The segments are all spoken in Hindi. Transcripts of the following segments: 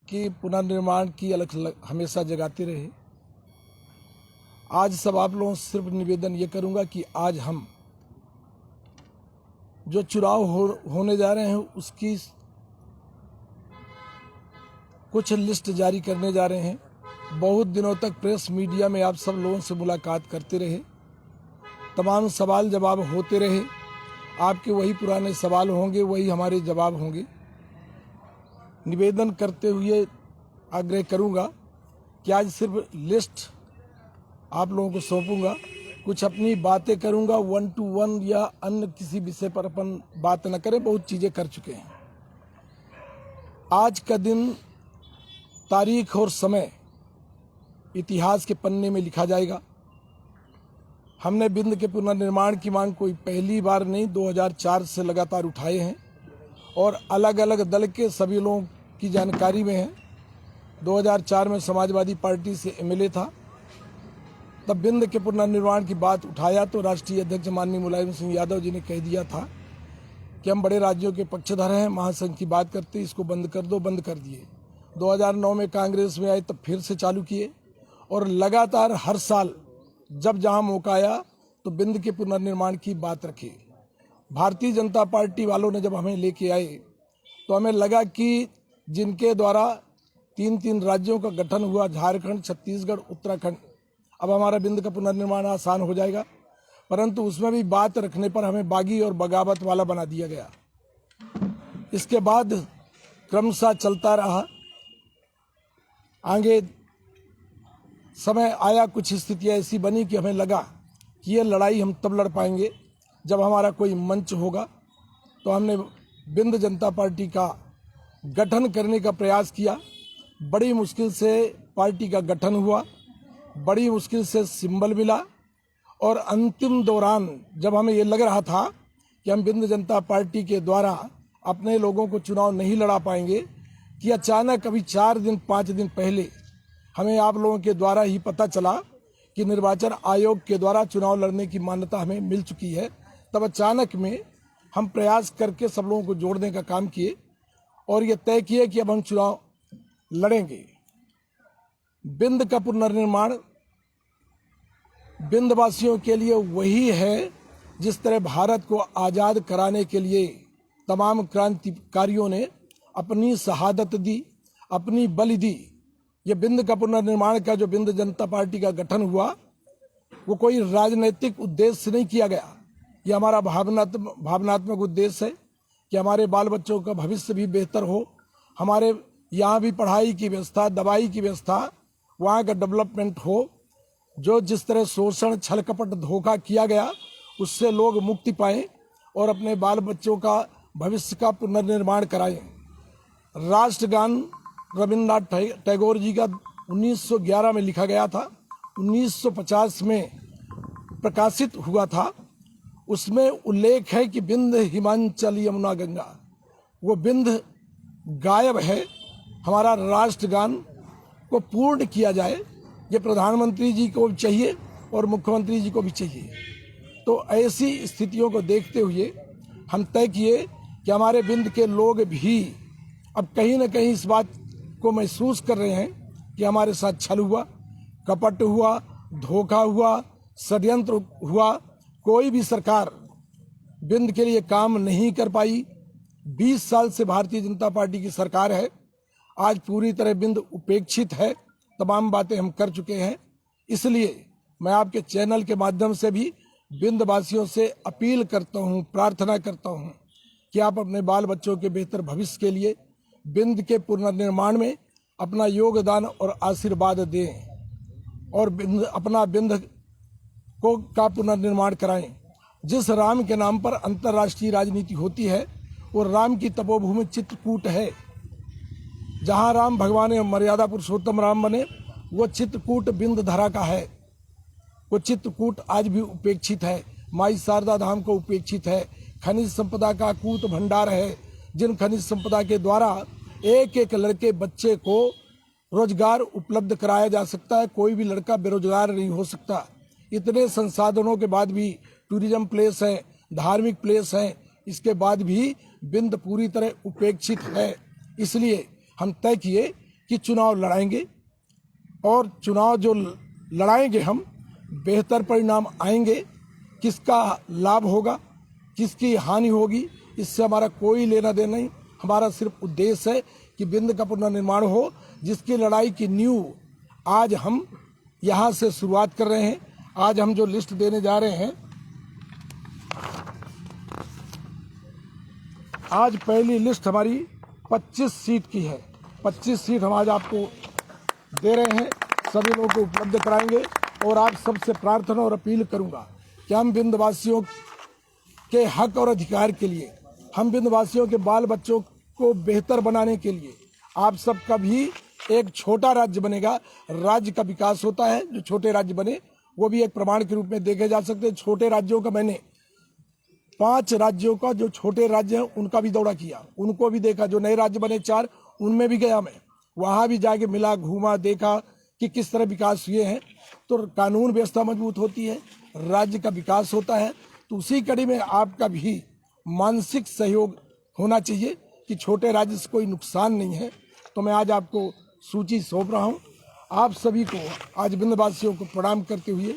की पुनर्निर्माण की अलख हमेशा जगाते रहे। आज सब आप लोगों से सिर्फ निवेदन ये करूंगा कि आज हम जो चुनाव होने जा रहे हैं उसकी कुछ लिस्ट जारी करने जा रहे हैं। बहुत दिनों तक प्रेस मीडिया में आप सब लोगों से मुलाकात करते रहे, तमाम सवाल जवाब होते रहे। आपके वही पुराने सवाल होंगे, वही हमारे जवाब होंगे। निवेदन करते हुए आग्रह करूंगा कि आज सिर्फ लिस्ट आप लोगों को सौंपूंगा, कुछ अपनी बातें करूंगा। 1 to 1 या अन्य किसी विषय पर अपन बात न करें, बहुत चीजें कर चुके हैं। आज का दिन, तारीख और समय इतिहास के पन्ने में लिखा जाएगा। हमने बिंद के पुनर्निर्माण की मांग कोई पहली बार नहीं, 2004 से लगातार उठाए हैं और अलग अलग दल के सभी लोगों की जानकारी में है। 2004 में समाजवादी पार्टी से एमएलए था, तब बिंद के पुनर्निर्माण की बात उठाया तो राष्ट्रीय अध्यक्ष माननीय मुलायम सिंह यादव जी ने कह दिया था कि हम बड़े राज्यों के पक्षधर हैं, महासंघ की बात करते, इसको बंद कर दो। बंद कर दिए। 2009 में कांग्रेस में आए तब फिर से चालू किए और लगातार हर साल जब जहां मौका आया तो बिंद के पुनर्निर्माण की बात रखी। भारतीय जनता पार्टी वालों ने जब हमें लेके आए तो हमें लगा कि जिनके द्वारा 3 राज्यों का गठन हुआ, झारखंड, छत्तीसगढ़, उत्तराखंड, अब हमारा बिंद का पुनर्निर्माण आसान हो जाएगा। परंतु उसमें भी बात रखने पर हमें बागी और बगावत वाला बना दिया गया। इसके बाद क्रमशः चलता रहा। आगे समय आया, कुछ स्थितियां ऐसी बनी कि हमें लगा कि ये लड़ाई हम तब लड़ पाएंगे जब हमारा कोई मंच होगा। तो हमने बिंद जनता पार्टी का गठन करने का प्रयास किया। बड़ी मुश्किल से पार्टी का गठन हुआ, बड़ी मुश्किल से सिंबल मिला और अंतिम दौरान जब हमें ये लग रहा था कि हम बिंद जनता पार्टी के द्वारा अपने लोगों को चुनाव नहीं लड़ा पाएंगे, कि अचानक अभी 4 दिन 5 दिन पहले हमें आप लोगों के द्वारा ही पता चला कि निर्वाचन आयोग के द्वारा चुनाव लड़ने की मान्यता हमें मिल चुकी है। तब अचानक में हम प्रयास करके सब लोगों को जोड़ने का काम किए और ये तय किए कि अब हम चुनाव लड़ेंगे। बिंद का पुनर्निर्माण बिंदवासियों के लिए वही है जिस तरह भारत को आज़ाद कराने के लिए तमाम क्रांतिकारियों ने अपनी शहादत दी, अपनी बलि दी। ये बिंद का पुनर्निर्माण का जो बिंद जनता पार्टी का गठन हुआ वो कोई राजनीतिक उद्देश्य से नहीं किया गया। ये हमारा भावनात्मक उद्देश्य है कि हमारे बाल बच्चों का भविष्य भी बेहतर हो, हमारे यहाँ भी पढ़ाई की व्यवस्था, दवाई की व्यवस्था, वहाँ का डेवलपमेंट हो। जो जिस तरह शोषण, छल कपट, धोखा किया गया उससे लोग मुक्ति पाएं और अपने बाल बच्चों का भविष्य का पुनर्निर्माण कराएं। राष्ट्रगान रविन्द्रनाथ टैगोर जी का 1911 में लिखा गया था, 1950 में प्रकाशित हुआ था। उसमें उल्लेख है कि बिंद हिमांचल यमुना गंगा, वो बिंद गायब है। हमारा राष्ट्रगान को पूर्ण किया जाए, ये प्रधानमंत्री जी को भी चाहिए और मुख्यमंत्री जी को भी चाहिए। तो ऐसी स्थितियों को देखते हुए हम तय किए कि हमारे बिंद के लोग भी अब कहीं न कहीं इस बात को महसूस कर रहे हैं कि हमारे साथ छल हुआ, कपट हुआ, धोखा हुआ, षड्यंत्र हुआ। कोई भी सरकार बिंद के लिए काम नहीं कर पाई। 20 साल से भारतीय जनता पार्टी की सरकार है। आज पूरी तरह बिंद उपेक्षित है। तमाम बातें हम कर चुके हैं। इसलिए मैं आपके चैनल के माध्यम से भी बिंद वासियों से अपील करता हूं, प्रार्थना करता हूं कि आप अपने बाल बच्चों के बेहतर भविष्य के लिए बिंद के पुनर्निर्माण में अपना योगदान और आशीर्वाद दें और अपना बिंद को का पुनर्निर्माण कराएं। जिस राम के नाम पर अंतर्राष्ट्रीय राजनीति होती है वो राम की तपोभूमि चित्रकूट है। जहां राम भगवान मर्यादा पुरुषोत्तम राम बने वो चित्रकूट बिंद धरा का है। वो चित्रकूट आज भी उपेक्षित है। माई शारदा धाम को उपेक्षित है। खनिज संपदा का कूट भंडार है, जिन खनिज संपदा के द्वारा एक एक लड़के बच्चे को रोजगार उपलब्ध कराया जा सकता है। कोई भी लड़का बेरोजगार नहीं हो सकता। इतने संसाधनों के बाद भी टूरिज्म प्लेस है, धार्मिक प्लेस है, इसके बाद भी बिंद पूरी तरह उपेक्षित है। इसलिए हम तय किए कि चुनाव लड़ाएंगे और चुनाव जो लड़ाएंगे हम, बेहतर परिणाम आएंगे। किसका लाभ होगा, किसकी हानि होगी, इससे हमारा कोई लेना देना नहीं। हमारा सिर्फ उद्देश्य है कि बिंद का पुनर्निर्माण हो, जिसकी लड़ाई की नींव आज हम यहाँ से शुरुआत कर रहे हैं। आज हम जो लिस्ट देने जा रहे हैं, आज पहली लिस्ट हमारी 25 सीट की है। 25 सीट हम आज आपको दे रहे हैं, सभी लोगों को उपलब्ध कराएंगे। और आप सबसे प्रार्थना और अपील करूंगा कि हम बिंदवासियों के हक और अधिकार के लिए, हम बिंदवासियों के बाल बच्चों को बेहतर बनाने के लिए, आप सबका भी एक छोटा राज्य बनेगा। राज्य का विकास होता है, जो छोटे राज्य बने वो भी एक प्रमाण के रूप में देखे जा सकते हैं। छोटे राज्यों का मैंने 5 राज्यों का, जो छोटे राज्य हैं उनका भी दौरा किया, उनको भी देखा। जो नए राज्य बने 4, उनमें भी गया मैं, वहां भी जाके मिला, घूमा, देखा कि किस तरह विकास हुए हैं। तो कानून व्यवस्था मजबूत होती है, राज्य का विकास होता है। तो उसी कड़ी में आपका भी मानसिक सहयोग होना चाहिए कि छोटे राज्य से कोई नुकसान नहीं है। तो मैं आज आपको सूची सौंप रहा हूँ। आप सभी को आज बिंदवासियों को प्रणाम करते हुए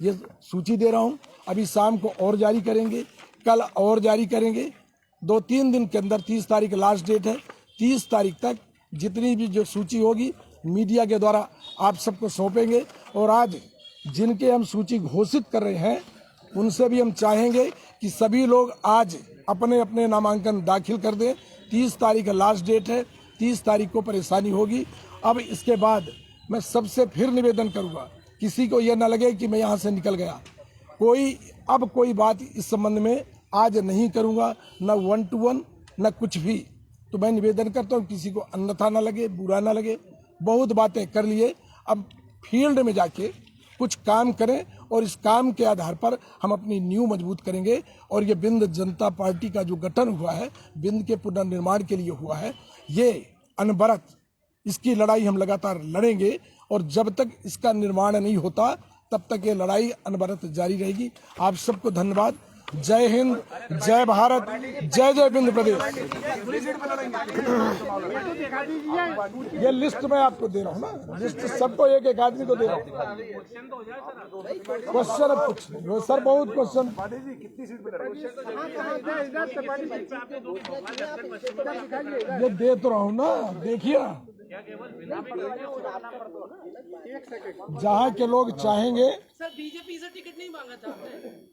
ये सूची दे रहा हूँ। अभी शाम को और जारी करेंगे, कल और जारी करेंगे। 2-3 दिन के अंदर, 30 तारीख लास्ट डेट है, 30 तारीख तक जितनी भी जो सूची होगी मीडिया के द्वारा आप सबको सौंपेंगे। और आज जिनके हम सूची घोषित कर रहे हैं, उनसे भी हम चाहेंगे कि सभी लोग आज अपने अपने नामांकन दाखिल कर दें। 30 तारीख लास्ट डेट है, 30 तारीख को परेशानी होगी। अब इसके बाद मैं सबसे फिर निवेदन करूंगा, किसी को यह न लगे कि मैं यहाँ से निकल गया। कोई बात इस संबंध में आज नहीं करूंगा, न 1 to 1 न कुछ भी। तो मैं निवेदन करता हूँ, किसी को अन्यथा न लगे, बुरा न लगे। बहुत बातें कर लिए, अब फील्ड में जाके कुछ काम करें और इस काम के आधार पर हम अपनी नींव मजबूत करेंगे। और ये बिंद जनता पार्टी का जो गठन हुआ है, बिंद के पुनर्निर्माण के लिए हुआ है, ये अनवरत इसकी लड़ाई हम लगातार लड़ेंगे। और जब तक इसका निर्माण नहीं होता, तब तक ये लड़ाई अनवरत जारी रहेगी। आप सबको धन्यवाद। जय हिंद, जय भारत, जय जय बिंद प्रदेश। ये लिस्ट मैं आपको दे रहा हूँ ना, लिस्ट सबको एक एक आदमी को दे रहा हूँ। क्वेश्चन अब कुछ नहीं सर, बहुत क्वेश्चन। ये दे तो रहा हूँ ना, देखिए जहाँ के लोग चाहेंगे। सर बीजेपी से टिकट नहीं मांगा था आपने?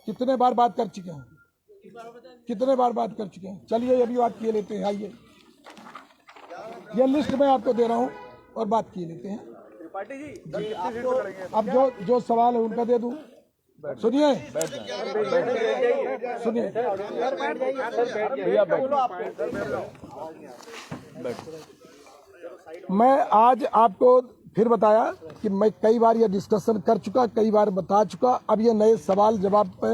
कितने बार बात कर चुके हैं, कितने बार बात कर चुके हैं। चलिए अभी बात किए लेते हैं। आइए, ये लिस्ट मैं आपको दे रहा हूँ और बात किए लेते हैं। अब जो सवाल है उनका दे दूं। सुनिए सुनिए, मैं आज आपको फिर बताया कि मैं कई बार ये डिस्कशन कर चुका, कई बार बता चुका। अब ये नए सवाल जवाब पे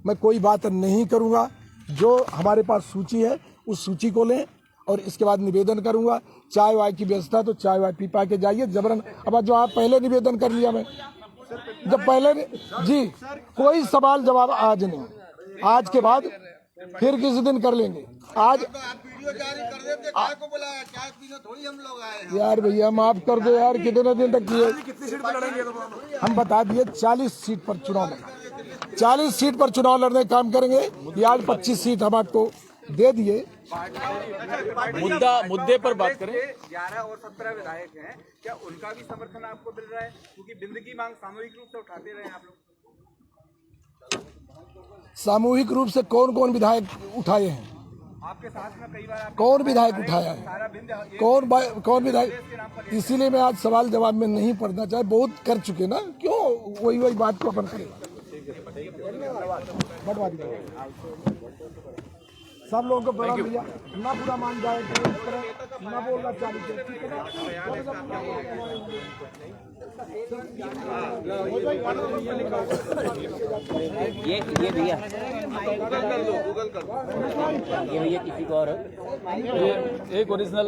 मैं कोई बात नहीं करूंगा। जो हमारे पास सूची है उस सूची को लें और इसके बाद निवेदन करूंगा। चाय वाय की व्यवस्था तो चाय वाय पी पा के जाइए जबरन। अब जो आप पहले निवेदन कर लिया, मैं जब पहले जी, कोई सवाल जवाब आज नहीं, आज के बाद फिर किसी दिन कर लेंगे। आज वीडियो जारी कर देते, क्या को बुलाया, चाय पीने थोड़ी हम लोग आए हैं। यार भैया माफ कर दो यार, कितने दिन तक किए। कितनी सीट पर लड़ेंगे? हम बता दिए 40 सीट पर चुनाव लड़ेंगे, 40 सीट पर चुनाव लड़ने का काम करेंगे। ये आज 25 सीट हम आपको दे दिए। मुद्दे पर बात करें। 11 और 17 विधायक हैं, क्या उनका भी समर्थन आपको मिल रहा है? क्योंकि बिंद की मांग सामूहिक रूप से उठाते रहे आप लोग। सामूहिक रूप से कौन कौन विधायक उठाए हैं? आपके साथ में कई बार कौन विधायक उठाया है? कौन विधायक? इसीलिए मैं आज सवाल जवाब में नहीं पढ़ना चाहे, बहुत कर चुके ना, क्यों वही बात को अपन करें। सब लोगों को बड़ा भैया ना पूरा मान जाए तो इस तरह ना बोलना चालू कर। ये भैया, ये भैया किसी को और एक ओरिजिनल